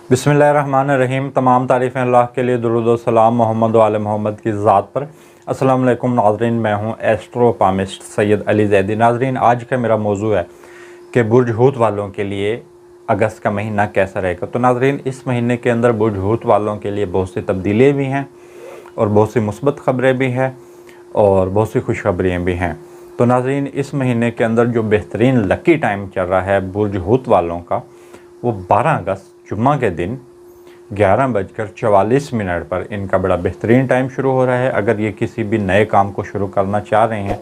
बिस्मिल्लाहिर्रहमानिर्रहीम। तमाम तारीफ़ें अल्लाह के लिए, दुरूद व सलाम मोहम्मद व आले मोहम्मद की ज़ात पर। अस्सलाम वालेकुम नाज़रीन, मैं हूँ एस्ट्रोपामिस्ट सैयद अली ज़ैदी। नाज़रीन, आज का मेरा मौजू है कि बुर्ज हूत वालों के लिए अगस्त का महीना कैसा रहेगा। तो नाज़रीन, इस महीने के अंदर बुर्ज हूत वालों के लिए बहुत सी तब्दीलियाँ भी हैं और बहुत सी मुस्बत ख़बरें भी हैं और बहुत सी खुशखबरियाँ भी हैं। तो नाज़रीन, इस महीने के अंदर जो बेहतरीन लकी टाइम चल रहा है बुर्ज हूत वालों का, वो 12 अगस्त जुम्मा के दिन 11:44 पर इनका बड़ा बेहतरीन टाइम शुरू हो रहा है। अगर ये किसी भी नए काम को शुरू करना चाह रहे हैं,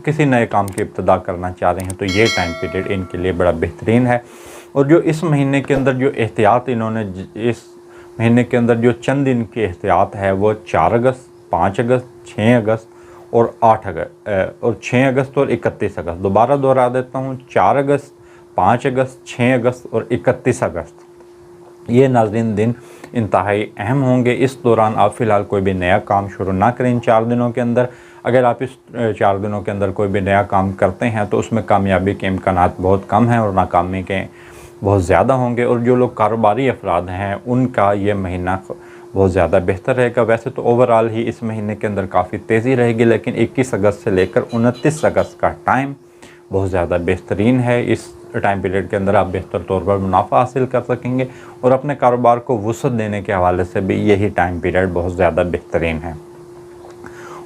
किसी नए काम की इब्तिदा करना चाह रहे हैं, तो ये टाइम पीरियड इनके लिए बड़ा बेहतरीन है। और जो इस महीने के अंदर जो एहतियात इन्होंने इस महीने के अंदर जो चंद दिन की एहतियात है, वो 4 अगस्त, 5 अगस्त, 6 अगस्त और 8 अगस्त और 6 अगस्त और 31 अगस्त। दोबारा दोहरा देता हूँ, 4 अगस्त, 5 अगस्त, 6 अगस्त और 31 अगस्त, ये नाज़रीन दिन इंतहाई अहम होंगे। इस दौरान आप फ़िलहाल कोई भी नया काम शुरू ना करें इन 4 दिनों के अंदर। अगर आप इस 4 दिनों के अंदर कोई भी नया काम करते हैं तो उसमें कामयाबी के इम्कानात बहुत कम हैं और नाकामी के बहुत ज़्यादा होंगे। और जो लोग कारोबारी अफराद हैं, उनका ये महीना बहुत ज़्यादा बेहतर रहेगा। वैसे तो ओवरऑल ही इस महीने के अंदर काफ़ी तेज़ी रहेगी, लेकिन 21 अगस्त से लेकर 29 अगस्त का टाइम बहुत ज़्यादा बेहतरीन है। इस टाइम पीरियड के अंदर आप बेहतर तौर पर मुनाफा हासिल कर सकेंगे और अपने कारोबार को वुसअत देने के हवाले से भी यही टाइम पीरियड बहुत ज़्यादा बेहतरीन है।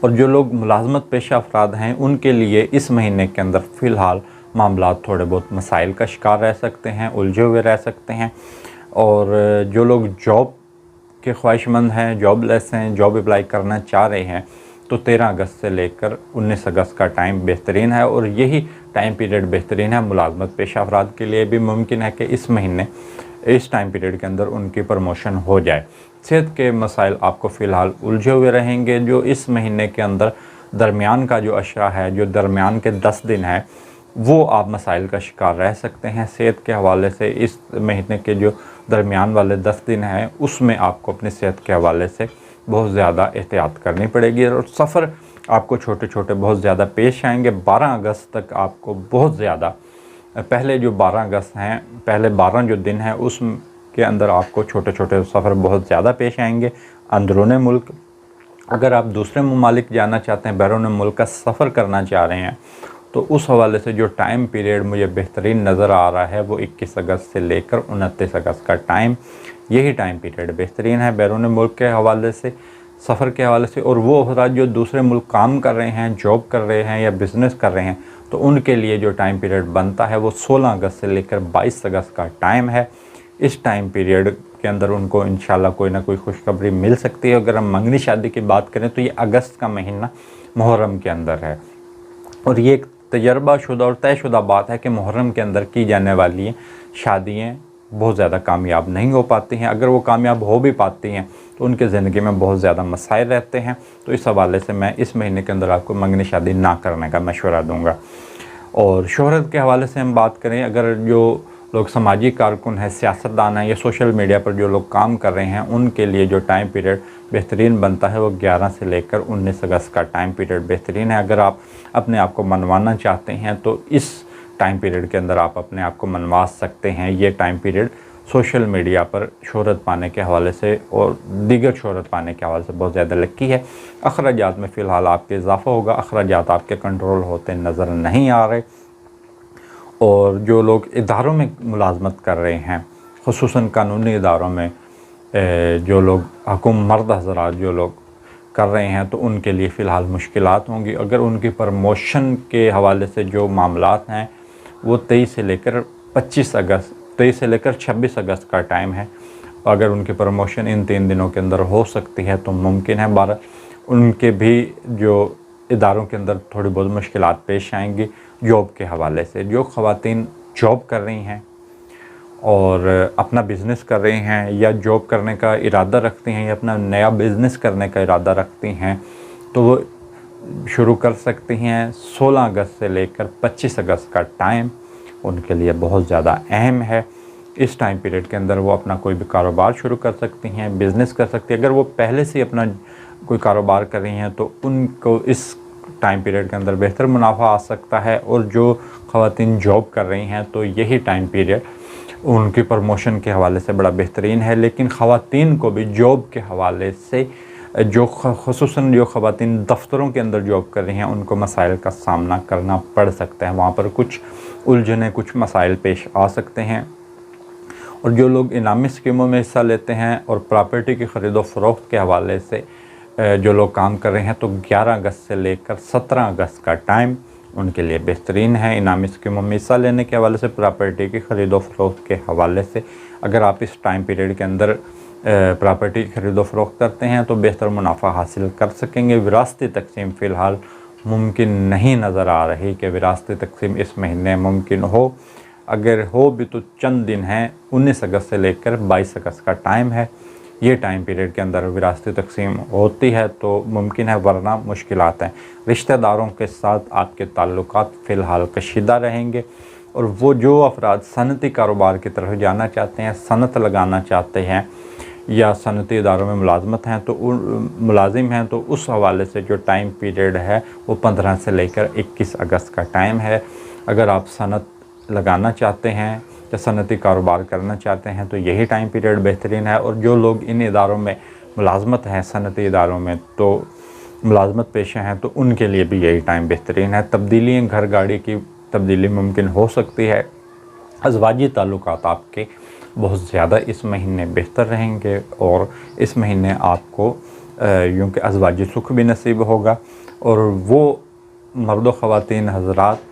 और जो लोग मुलाजमत पेशा अफराद हैं, उनके लिए इस महीने के अंदर फ़िलहाल मामलात थोड़े बहुत मसाइल का शिकार रह सकते हैं, उलझे हुए रह सकते हैं। और जो लोग जॉब के ख्वाहिशमंद हैं, जॉबलेस हैं, जॉब अप्लाई करना चाह रहे हैं, तो 13 अगस्त से लेकर 19 अगस्त का टाइम बेहतरीन है। और यही टाइम पीरियड बेहतरीन है मुलाजमत पेशा अफराद के लिए भी। मुमकिन है कि इस महीने इस टाइम पीरियड के अंदर उनकी प्रमोशन हो जाए। सेहत के मसाइल आपको फ़िलहाल उलझे हुए रहेंगे। जो इस महीने के अंदर दरमियान का जो अशरा है, जो दरमियान के 10 दिन है, वो आप मसाइल का शिकार रह सकते हैं। सेहत के हवाले से इस महीने के जो दरमियान वाले 10 दिन हैं, उसमें आपको अपनी सेहत के हवाले से बहुत ज़्यादा एहतियात करनी पड़ेगी। और सफ़र आपको छोटे छोटे बहुत ज़्यादा पेश आएंगे। 12 अगस्त तक आपको बहुत ज़्यादा, पहले जो 12 अगस्त हैं, पहले 12 जो दिन हैं, उसके अंदर आपको छोटे छोटे सफ़र बहुत ज़्यादा पेश आएंगे अंदरूनी मुल्क। अगर आप दूसरे ममालिक जाना चाहते हैं, बैरून मुल्क का सफ़र करना चाह रहे हैं, तो उस हवाले से जो टाइम पीरियड मुझे बेहतरीन नज़र आ रहा है, वो 21 अगस्त से लेकर 29 अगस्त का टाइम, यही टाइम पीरियड बेहतरीन है बैरून मुल्क के हवाले से, सफ़र के हवाले से। और वो अफराद जो दूसरे मुल्क काम कर रहे हैं, जॉब कर रहे हैं या बिज़नेस कर रहे हैं, तो उनके लिए जो टाइम पीरियड बनता है वो 16 अगस्त से लेकर 22 अगस्त का टाइम है। इस टाइम पीरियड के अंदर उनको इंशाल्लाह कोई ना कोई खुशखबरी मिल सकती है। अगर हम मंगनी शादी की बात करें तो ये अगस्त का महीना मुहर्रम के अंदर है। और ये एक तजर्बाशुदा और तयशुदा बात है कि मुहर्रम के अंदर की जाने वाली शादियाँ बहुत ज़्यादा कामयाब नहीं हो पाती हैं। अगर वो कामयाब हो भी पाती हैं तो उनके ज़िंदगी में बहुत ज़्यादा मसाइल रहते हैं। तो इस हवाले से मैं इस महीने के अंदर आपको मंगनी शादी ना करने का मशवरा दूँगा। और शोहरत के हवाले से हम बात करें, अगर जो लोग समाजी कारकुन हैं, सियासतदान हैं या सोशल मीडिया पर जो लोग काम कर रहे हैं, उनके लिए जो टाइम पीरियड बेहतरीन बनता है वो 11 से लेकर 19 अगस्त का टाइम पीरियड बेहतरीन है। अगर आप अपने आप को मनवाना चाहते हैं तो इस टाइम पीरियड के अंदर आप अपने आप को मनवा सकते हैं। ये टाइम पीरियड सोशल मीडिया पर शोहरत पाने के हवाले से और दीगर शोहरत पाने के हवाले से बहुत ज़्यादा लकी है। अखराजात में फ़िलहाल आपके इजाफ़ा होगा, अखराजात आपके कंट्रोल होते नज़र नहीं आ रहे। और जो लोग इदारों में मुलाजमत कर रहे हैं, ख़ुसूसन कानूनी इदारों में, जो लोग हुकूम मर्द हज़रात जो लोग कर रहे हैं, तो उनके लिए फ़िलहाल मुश्किलात होंगी। अगर उनकी प्रमोशन के हवाले से जो मामलात हैं, वो 23 से लेकर 25 अगस्त, 23 से लेकर 26 अगस्त का टाइम है। अगर उनकी प्रमोशन इन 3 दिनों के अंदर हो सकती है तो मुमकिन है। 12 उनके भी जो इदारों के अंदर थोड़ी बहुत मुश्किलात पेश आएंगी जॉब के हवाले से। जो ख़वातीन जॉब कर रही हैं और अपना बिज़नेस कर रही हैं या जॉब करने का इरादा रखती हैं या अपना नया बिज़नेस करने का इरादा रखती हैं, तो वो शुरू कर सकती हैं। 16 अगस्त से लेकर 25 अगस्त का टाइम उनके लिए बहुत ज़्यादा अहम है। इस टाइम पीरियड के अंदर वो अपना कोई भी कारोबार शुरू कर सकती हैं, बिज़नेस कर सकती हैं। अगर वो पहले से अपना कोई कारोबार कर रही हैं तो उनको इस टाइम पीरियड के अंदर बेहतर मुनाफा आ सकता है। और जो ख़वातीन जॉब कर रही हैं तो यही टाइम पीरियड उनकी प्रमोशन के हवाले से बड़ा बेहतरीन है। लेकिन ख़वातीन को भी जॉब के हवाले से जो ख़ुसूसन जो ख़वातीन दफ्तरों के अंदर जॉब कर रही हैं उनको मसाइल का सामना करना पड़ सकता है। वहाँ पर कुछ उलझने, कुछ मसाइल पेश आ सकते हैं। और जो लोग इनामी स्कीमों में हिस्सा लेते हैं और प्रॉपर्टी की ख़रीदो फ़रोख्त के हवाले से जो लोग काम कर रहे हैं, तो 11 अगस्त से लेकर 17 अगस्त का टाइम उनके लिए बेहतरीन है। इनामी स्कीमों में हिस्सा लेने के हवाले से, प्रॉपर्टी की ख़रीदो फ़रोख्त के हवाले से अगर आप इस टाइम पीरियड के अंदर प्रॉपर्टी की ख़रीदो फ़रोख्त करते हैं तो बेहतर मुनाफा हासिल कर सकेंगे। विरासती तकसीम फ़िलहाल मुमकिन नहीं नज़र आ रही कि विरासती तकसीम इस महीने मुमकिन हो। अगर हो भी तो चंद दिन हैं, 19 अगस्त से लेकर 22 अगस्त का टाइम है। ये टाइम पीरियड के अंदर विरासती तकसीम होती है तो मुमकिन है, वरना मुश्किलात हैं। रिश्तेदारों के साथ आपके ताल्लुकात फ़िलहाल कशीदा रहेंगे। और वो जो अफराद सनती कारोबार की तरफ जाना चाहते हैं, सनत लगाना चाहते हैं या सनती इदारों में मुलाजिम हैं, तो उस हवाले से जो टाइम पीरियड है वो 15 से लेकर 21 अगस्त का टाइम है। अगर आप सनत लगाना चाहते हैं या सनती कारोबार करना चाहते हैं तो यही टाइम पीरियड बेहतरीन है। और जो लोग इन इदारों में मुलाजमत हैं, सनती इदारों में तो मुलाजमत पेशे हैं, तो उनके लिए भी यही टाइम बेहतरीन है। तब्दीलियाँ, घर गाड़ी की तब्दीली मुमकिन हो सकती है। अज़वाजी ताल्लुकात आपके बहुत ज़्यादा इस महीने बेहतर रहेंगे और इस महीने आपको यूँ कि अज़वाजी सुख भी नसीब होगा। और वो मर्द व ख़वातीन हज़रात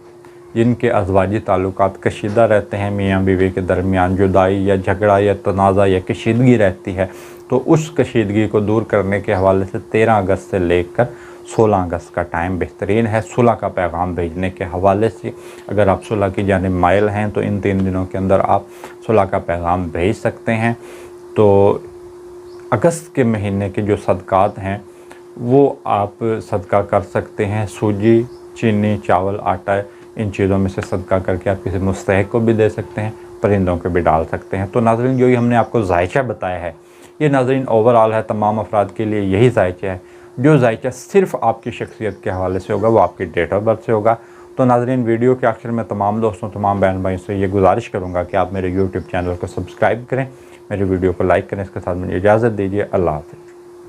जिनके अज़वाजी ताल्लुकात कशीदा रहते हैं, मियाँ बीवी के दरमियान जुदाई या झगड़ा या तनाज़ा या कशीदगी रहती है, तो उस कशीदगी को दूर करने के हवाले से 13 अगस्त से लेकर 16 अगस्त का टाइम बेहतरीन है। सुलह का पैगाम भेजने के हवाले से अगर आप सुलह की जानिब माइल हैं तो इन 3 दिनों के अंदर आप सुलह का पैगाम भेज सकते हैं। तो अगस्त के महीने के जो सदक़ात हैं वो आप सदका कर सकते हैं। सूजी, चीनी, चावल, आटा, इन चीज़ों में से सदका करके आप किसी मुस्तहिक को भी दे सकते हैं, परिंदों को भी डाल सकते हैं। तो नाज़रीन, जो ये हमने आपको ज़ायचा बताया है, ये नाज़रीन ओवरऑल है, तमाम अफराद के लिए यही ज़ायचा है। जो ज़ायचा सिर्फ़ आपकी शख्सियत के हवाले से होगा वो आपकी डेट ऑफ बर्थ से होगा। तो नाज़रीन, वीडियो के आखिर में तमाम दोस्तों, तमाम बहन भाइयों से ये गुजारिश करूँगा कि आप मेरे यूट्यूब चैनल को सब्सक्राइब करें, मेरे वीडियो को लाइक करें। इसके साथ मुझे इजाज़त दीजिए। अल्लाह हाफ़िज़।